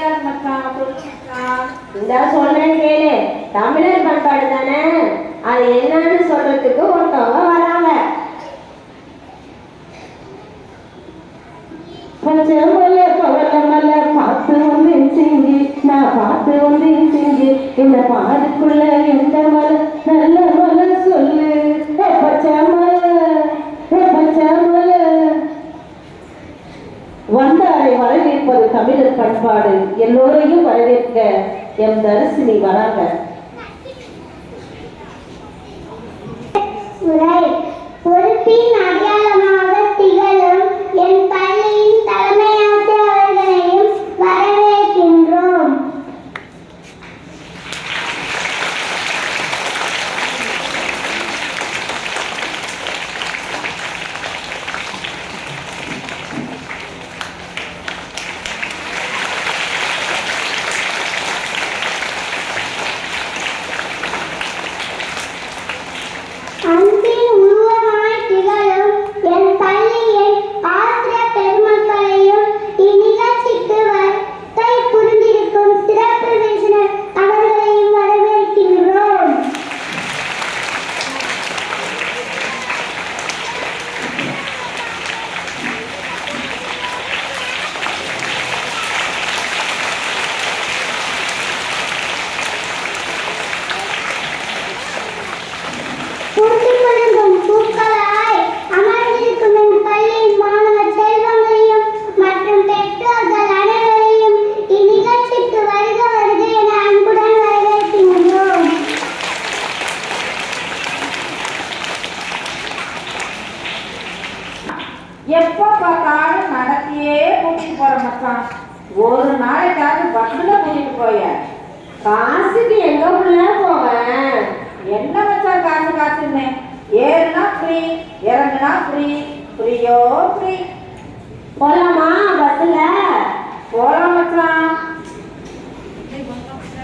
தெரியாது மச்சான். சொல்லு மச்சான். இந்த சொல்றேன்னு கேளு. தமிழர் பண்பாடு தானே, அது என்னன்னு சொல்றதுக்கு ஒருத்தவங்க வராங்க. பச்சைமலை பவளமலை பார்த்து வந்து சிங்கி, நான் பார்த்து வந்து சிங்கி, இந்த பாடுக்குள்ள எந்த மலை நல்ல மலை சொல்லு. பச்சைமலை பச்சைமலை. வந்தாரை வரவேற்பது தமிழர் பண்பாடு. எல்லோரையும் வரவேற்க எம் தரிசினி வராங்க. பொறுப்பின் அடையாளமாக திகழும் என் பள்ளியின் தலைமை ஆசிரியர்களையும் வரவேற்கின்றோம். அன்பின் உருவமாய் திகழும் என் பள்ளியின் ஆசிரியர் பெருமக்களையும் இந்நிகழ்ச்சிக்கு வருகை புரிந்திருக்கும் சிறப்பு விருந்தினர் அவர்களையும் வரவேற்கின்றோம். பூத்துக்குலுங்கும் பூக்களாய் அமர்ந்திருக்கும் என் பள்ளியின் மாணவ செல்வங்களையும் மற்றும் பெற்றோர்கள் அனைவரையும் இந்நிகழ்ச்சிக்கு வருக வருக என அன்புடன் வரவேற்கின்றோம். எப்ப பார்த்தாலும் நடத்தியே கூட்டிட்டு போற மச்சான். ஒரு நாளைக்காவது பஸ்ல கூட்டிட்டு போய. காசுக்கு எங்க உள்ள போவேன்? என்ன மச்சான் காசு காசுன்னு? ஏறுனா ஃப்ரீ, இறங்குனா ஃப்ரீ, ஃப்ரீயோ ஃப்ரீ. போலாமா?